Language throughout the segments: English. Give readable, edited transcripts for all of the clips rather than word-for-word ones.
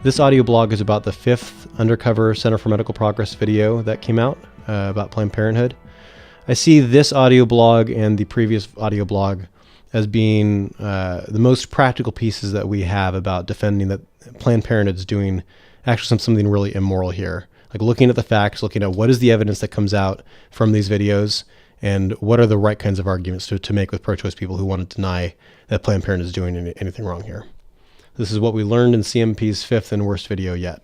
This audio blog is about the 5th Undercover Center for Medical Progress video that came out about Planned Parenthood. I see this audio blog and the previous audio blog as being the most practical pieces that we have about defending that Planned Parenthood is doing actually something really immoral here. Like looking at the facts, looking at what is the evidence that comes out from these videos, and what are the right kinds of arguments to make with pro-choice people who want to deny that Planned Parenthood is doing anything wrong here. This is what we learned in CMP's 5th and worst video yet,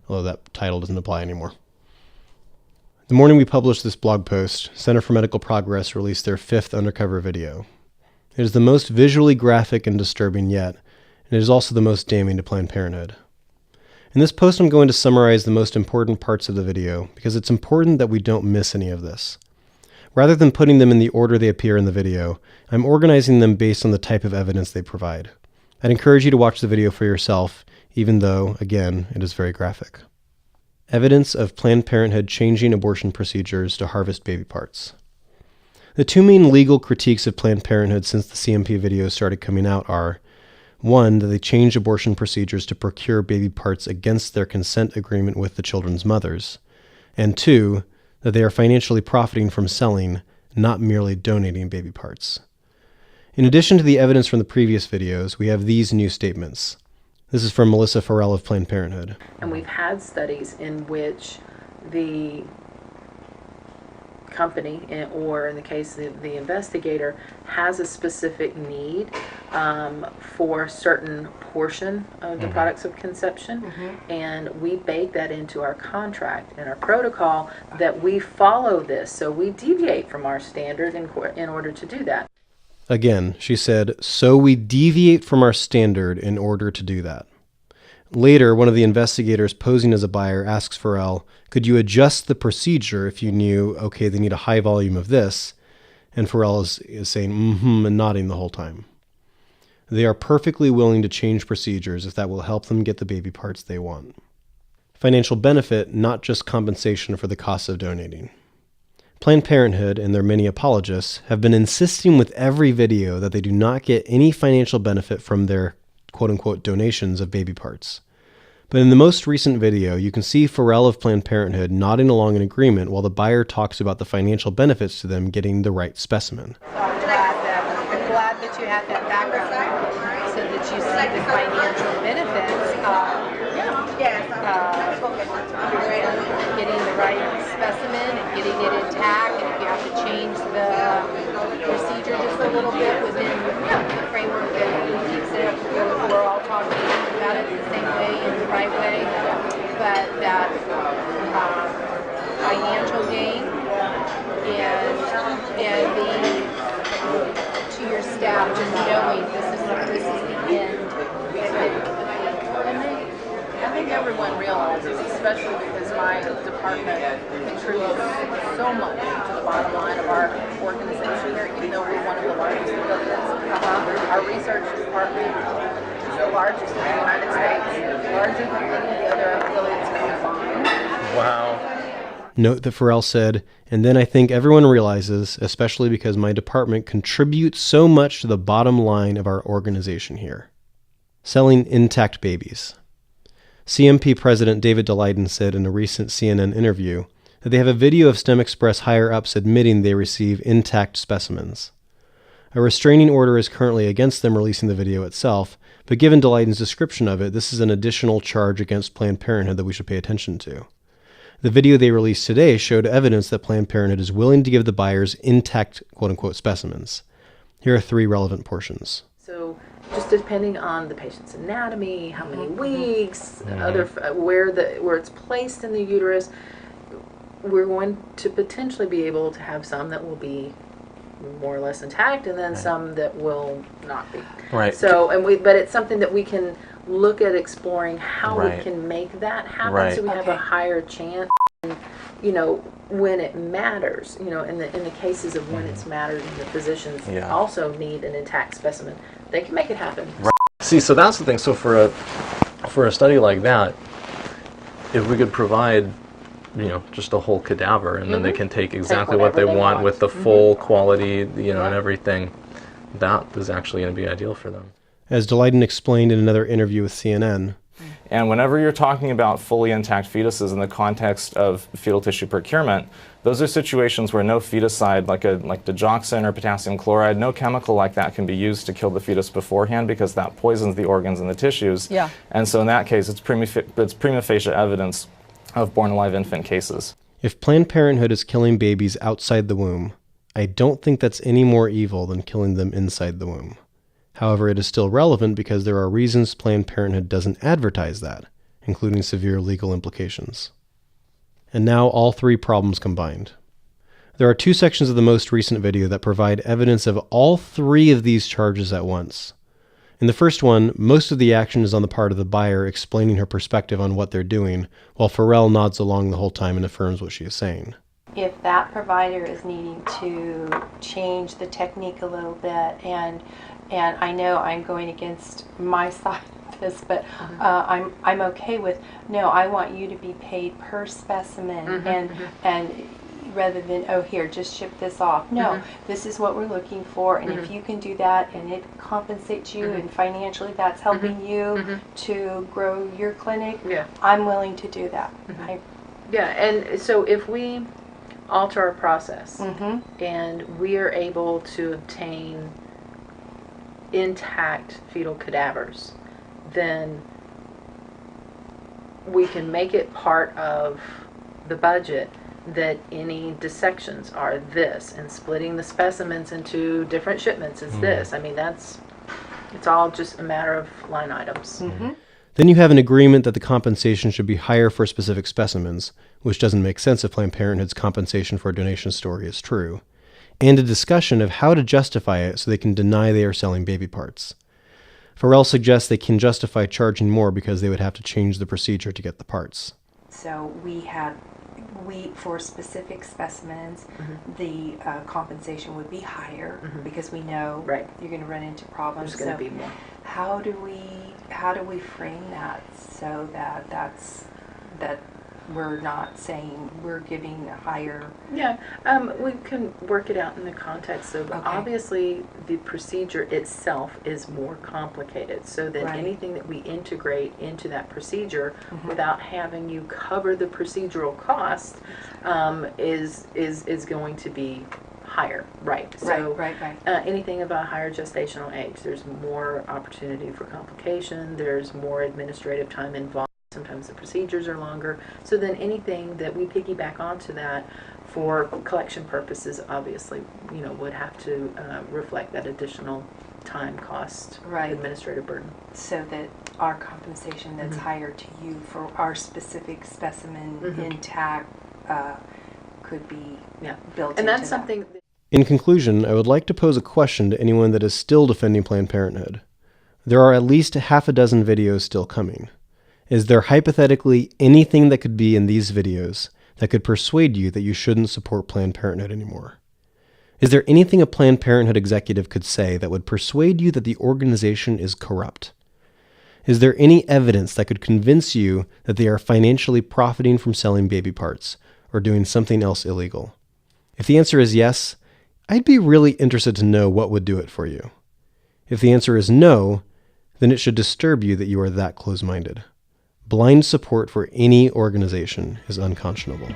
although that title doesn't apply anymore. The morning we published this blog post, Center for Medical Progress released their 5th undercover video. It is the most visually graphic and disturbing yet, and it is also the most damning to Planned Parenthood. In this post, I'm going to summarize the most important parts of the video because it's important that we don't miss any of this. Rather than putting them in the order they appear in the video, I'm organizing them based on the type of evidence they provide. I'd encourage you to watch the video for yourself, even though, again, it is very graphic. Evidence of Planned Parenthood changing abortion procedures to harvest baby parts. The two main legal critiques of Planned Parenthood since the CMP videos started coming out are, 1, that they changed abortion procedures to procure baby parts against their consent agreement with the children's mothers, and 2, that they are financially profiting from selling, not merely donating baby parts. In addition to the evidence from the previous videos, we have these new statements. This is from Melissa Farrell of Planned Parenthood. And we've had studies in which the company, or in the case of the investigator, has a specific need for a certain portion of the products of conception, and we bake that into our contract and our protocol that we follow this. So we deviate from our standard in order to do that. Again, she said, so we deviate from our standard in order to do that. Later, one of the investigators posing as a buyer asks Farrell, could you adjust the procedure if you knew, okay, they need a high volume of this? And Farrell is saying, and nodding the whole time. They are perfectly willing to change procedures if that will help them get the baby parts they want. Financial benefit, not just compensation for the costs of donating. Planned Parenthood and their many apologists have been insisting with every video that they do not get any financial benefit from their quote-unquote donations of baby parts. But in the most recent video, you can see Farrell of Planned Parenthood nodding along in agreement while the buyer talks about the financial benefits to them getting the right specimen. I'm glad that you had that background so that you see the financial benefits of getting the right specimen and getting it intact, and if you have to change the procedure just a little bit within the framework that keeps it, we're all talking about it the same way in the right way, but that financial gain and the to your staff just knowing this is the end. I think everyone realizes, especially because my department contributes so much to the bottom line of our organization here, even though we're one of the largest affiliates. Our research department is the largest in the United States, larger than any of the other affiliates combined. Wow. Note that Farrell said, and then I think everyone realizes, especially because my department contributes so much to the bottom line of our organization here. Selling intact babies. CMP President David Daleiden said in a recent CNN interview that they have a video of STEM Express higher-ups admitting they receive intact specimens. A restraining order is currently against them releasing the video itself, but given Daleiden's description of it, this is an additional charge against Planned Parenthood that we should pay attention to. The video they released today showed evidence that Planned Parenthood is willing to give the buyers intact quote-unquote specimens. Here are 3 relevant portions. So just depending on the patient's anatomy, how many weeks, where it's placed in the uterus, we're going to potentially be able to have some that will be more or less intact, and then some that will not be. Right. So, but it's something that we can look at exploring how we can make that happen, so we have a higher chance. When it matters, in the cases of when it's mattered, and the physicians also need an intact specimen, they can make it happen. Right. See, so that's the thing. So for a study like that, if we could provide, just a whole cadaver, and then they can take exactly what they want with the full quality, and everything, that is actually going to be ideal for them. As Daleiden explained in another interview with CNN, And whenever you're talking about fully intact fetuses in the context of fetal tissue procurement, those are situations where no feticide, like digoxin or potassium chloride, no chemical like that can be used to kill the fetus beforehand, because that poisons the organs and the tissues. Yeah. And so in that case, it's prima facie evidence of born alive infant cases. If Planned Parenthood is killing babies outside the womb, I don't think that's any more evil than killing them inside the womb. However, it is still relevant because there are reasons Planned Parenthood doesn't advertise that, including severe legal implications. And now all three problems combined. There are two sections of the most recent video that provide evidence of all three of these charges at once. In the first one, most of the action is on the part of the buyer explaining her perspective on what they're doing, while Pharrell nods along the whole time and affirms what she is saying. If that provider is needing to change the technique a little bit, and I know I'm going against my side of this, but I'm okay with, no, I want you to be paid per specimen, and rather than, oh, here, just ship this off. No, this is what we're looking for, and if you can do that and it compensates you and financially that's helping you to grow your clinic, I'm willing to do that. Yeah, and so if we alter our process and we are able to obtain intact fetal cadavers, then we can make it part of the budget that any dissections are this, and splitting the specimens into different shipments is this. I mean, it's all just a matter of line items. Then you have an agreement that the compensation should be higher for specific specimens, which doesn't make sense if Planned Parenthood's compensation for a donation story is true, and a discussion of how to justify it so they can deny they are selling baby parts. Pharrell suggests they can justify charging more because they would have to change the procedure to get the parts. So for specific specimens, the compensation would be higher because we know you're going to run into problems. There's going to be more. How do we frame that so that we're not saying we're giving a higher? Yeah, we can work it out in the context of obviously the procedure itself is more complicated, so that anything that we integrate into that procedure without having you cover the procedural cost is going to be higher, right? So anything about higher gestational age, there's more opportunity for complication, there's more administrative time involved. Sometimes the procedures are longer. So then anything that we piggyback onto that for collection purposes, obviously, would have to reflect that additional time, cost, administrative burden. So that our compensation that's higher to you for our specific specimen intact could be built and that's into something. In conclusion, I would like to pose a question to anyone that is still defending Planned Parenthood. There are at least half a dozen videos still coming. Is there hypothetically anything that could be in these videos that could persuade you that you shouldn't support Planned Parenthood anymore? Is there anything a Planned Parenthood executive could say that would persuade you that the organization is corrupt? Is there any evidence that could convince you that they are financially profiting from selling baby parts or doing something else illegal? If the answer is yes, I'd be really interested to know what would do it for you. If the answer is no, then it should disturb you that you are that close-minded. Blind support for any organization is unconscionable.